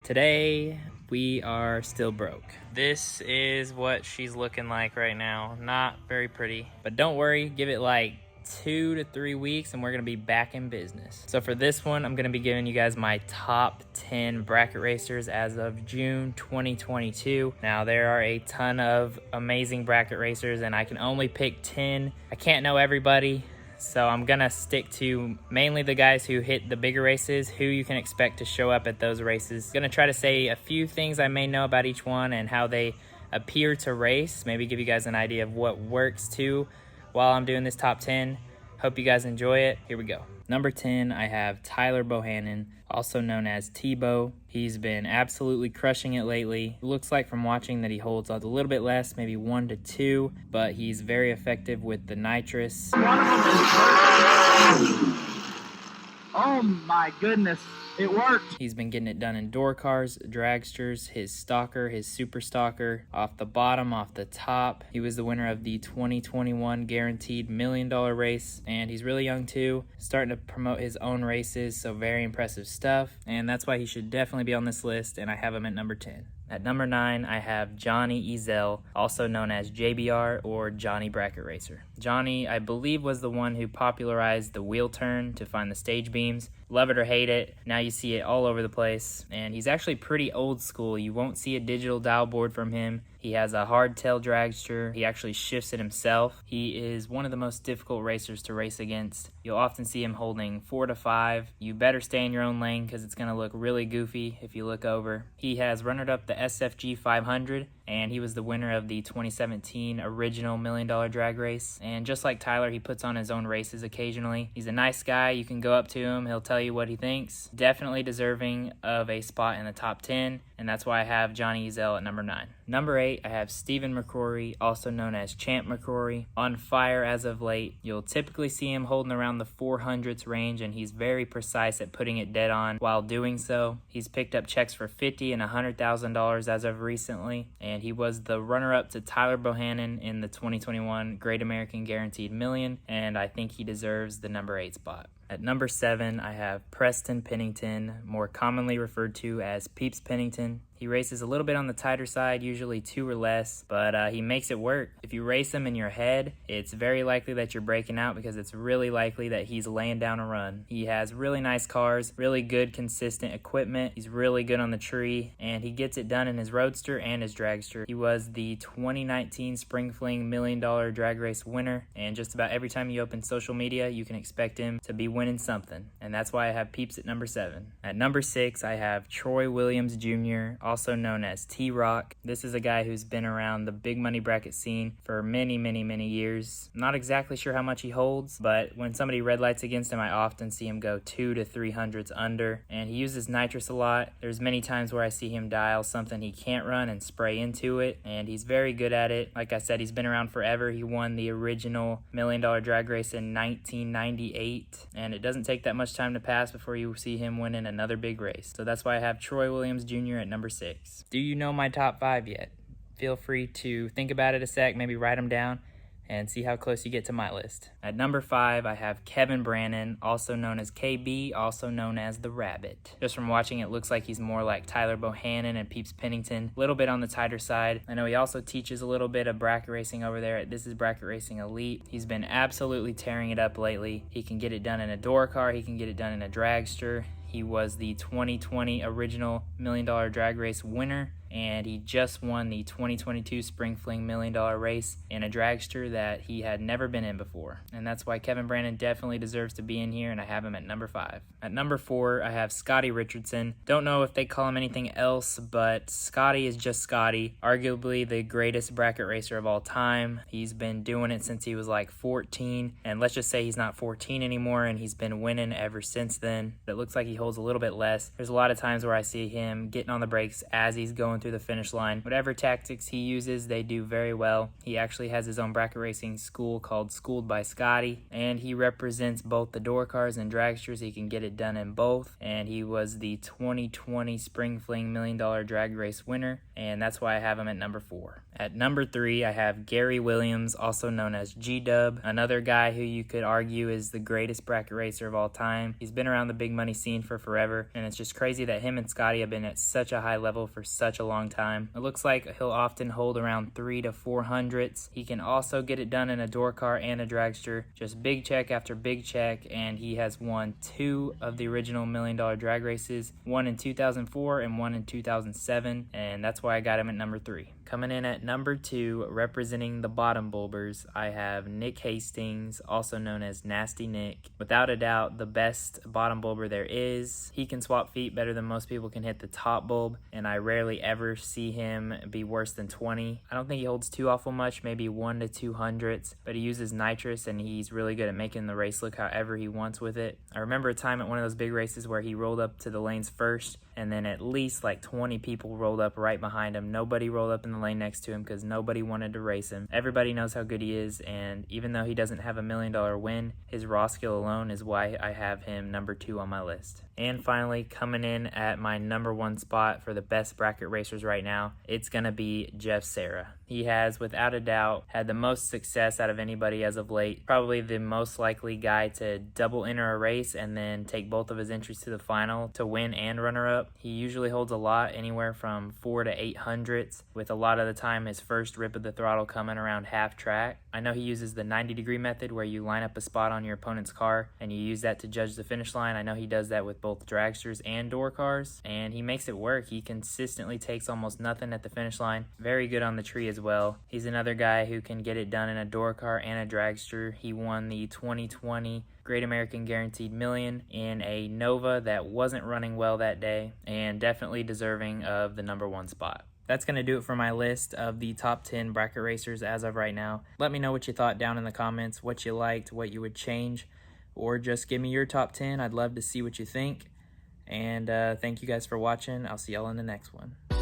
Today, we are still broke. This is what she's looking like right now. Not very pretty. But don't worry, give it like 2 to 3 weeks and we're gonna be back in business. So for this one, I'm gonna be giving you guys my top 10 bracket racers as of June 2022. Now there are a ton of amazing bracket racers and I can only pick 10. I can't know everybody, so I'm gonna stick to mainly the guys who hit the bigger races, who you can expect to show up at those races. Gonna try to say a few things I may know about each one and how they appear to race, maybe give you guys an idea of what works too while I'm doing this top 10. Hope you guys enjoy it. Here we go. Number 10, I have Tyler Bohannon, also known as Tebow. He's been absolutely crushing it lately. It looks like from watching that he holds a little bit less, maybe 1 to 2, but he's very effective with the nitrous. Oh my goodness, it worked. He's been getting it done in door cars, dragsters, his stalker, his super stalker, off the bottom, off the top. He was the winner of the 2021 guaranteed $1 million race, and he's really young too, starting to promote his own races, so very impressive stuff, and that's why he should definitely be on this list, and I have him at number 10. At number 9, I have Johnny Ezell, also known as JBR or Johnny Bracket Racer. Johnny, I believe, was the one who popularized the wheel turn to find the stage beams. Love it or hate it, now you see it all over the place. And he's actually pretty old school. You won't see a digital dial board from him. He has a hardtail dragster. He actually shifts it himself. He is one of the most difficult racers to race against. You'll often see him holding 4 to 5. You better stay in your own lane because it's going to look really goofy if you look over. He has runnered up the SFG 500, and he was the winner of the 2017 original $1 million drag race. And just like Tyler, he puts on his own races occasionally. He's a nice guy. You can go up to him. He'll tell you what he thinks. Definitely deserving of a spot in the top 10, and that's why I have Johnny Ezell at number 9. Number 8, I have Stephen McCrory, also known as Champ McCrory, on fire as of late. You'll typically see him holding around the 400s range, and he's very precise at putting it dead on while doing so. He's picked up checks for $50,000 and $100,000 as of recently, and he was the runner-up to Tyler Bohannon in the 2021 Great American Guaranteed Million, and I think he deserves the number 8 spot. At number 7, I have Preston Pennington, more commonly referred to as Peeps Pennington. He races a little bit on the tighter side, usually 2 or less, but he makes it work. If you race him in your head, it's very likely that you're breaking out because it's really likely that he's laying down a run. He has really nice cars, really good consistent equipment. He's really good on the tree, and he gets it done in his roadster and his dragster. He was the 2019 Spring Fling $1 million drag race winner, and just about every time you open social media, you can expect him to be winning something, and that's why I have Peeps at number 7. At number 6, I have Troy Williams Jr., also known as T-Rock. This is a guy who's been around the big money bracket scene for many years. I'm not exactly sure how much he holds, but when somebody red lights against him, I often see him go 2 to 300s under, and he uses nitrous a lot. There's many times where I see him dial something he can't run and spray into it, and he's very good at it. Like I said, he's been around forever. He won the original $1 million drag race in 1998, and it doesn't take that much time to pass before you see him winning another big race. So that's why I have Troy Williams Jr. at number 6. Do you know my top 5 yet? Feel free to think about it a sec, maybe write them down, and see how close you get to my list. At number 5, I have Kevin Brannon, also known as KB, also known as the Rabbit. Just from watching, it looks like he's more like Tyler Bohannon and Peeps Pennington, a little bit on the tighter side. I know he also teaches a little bit of bracket racing over there at This Is Bracket Racing Elite. He's been absolutely tearing it up lately. He can get it done in a door car, he can get it done in a dragster. He was the 2020 original $1 million drag race winner, and he just won the 2022 Spring Fling $1 million race in a dragster that he had never been in before. And that's why Kevin Brannon definitely deserves to be in here, and I have him at number 5. At number 4, I have Scotty Richardson. Don't know if they call him anything else, but Scotty is just Scotty, arguably the greatest bracket racer of all time. He's been doing it since he was like 14, and let's just say he's not 14 anymore, and he's been winning ever since then. It looks like he holds a little bit less. There's a lot of times where I see him getting on the brakes as he's going rolling through the finish line. Whatever tactics he uses, they do very well. He actually has his own bracket racing school called Schooled by Scotty, and he represents both the door cars and dragsters. He can get it done in both, and he was the 2020 Spring Fling $1 Million drag race winner, and that's why I have him at number 4. At number 3, I have Gary Williams, also known as G-Dub, another guy who you could argue is the greatest bracket racer of all time. He's been around the big money scene for forever, and it's just crazy that him and Scotty have been at such a high level for such a long time. It looks like he'll often hold around 300 to 400s. He can also get it done in a door car and a dragster. Just big check after big check, and he has won 2 of the original $1 Million drag races, one in 2004 and one in 2007, and that's why I got him at number 3. Coming in at number 2, representing the bottom bulbers, I have Nick Hastings, also known as Nasty Nick. Without a doubt, the best bottom bulber there is. He can swap feet better than most people can hit the top bulb, and I rarely ever see him be worse than 20. I don't think he holds too awful much, maybe 1 to 200s, but he uses nitrous, and he's really good at making the race look however he wants with it. I remember a time at one of those big races where he rolled up to the lanes first, and then at least like 20 people rolled up right behind him. Nobody rolled up in the lane next to him because nobody wanted to race him. Everybody knows how good he is, and even though he doesn't have $1 million win, his raw skill alone is why I have him number 2 on my list. And finally, coming in at my number 1 spot for the best bracket racers right now, it's going to be Jeff Serra. He has, without a doubt, had the most success out of anybody as of late. Probably the most likely guy to double enter a race and then take both of his entries to the final to win and runner-up. He usually holds a lot, anywhere from 4 to 800s, with a lot of the time his first rip of the throttle coming around half track. I know he uses the 90-degree method where you line up a spot on your opponent's car and you use that to judge the finish line. I know he does that with both dragsters and door cars, and he makes it work. He consistently takes almost nothing at the finish line. Very good on the tree as well. He's another guy who can get it done in a door car and a dragster. He won the 2020 Great American Guaranteed Million in a Nova that wasn't running well that day, and definitely deserving of the number 1 spot. That's going to do it for my list of the top 10 bracket racers as of right now. Let me know what you thought down in the comments, what you liked, what you would change, or just give me your top 10. I'd love to see what you think. And thank you guys for watching. I'll see y'all in the next one.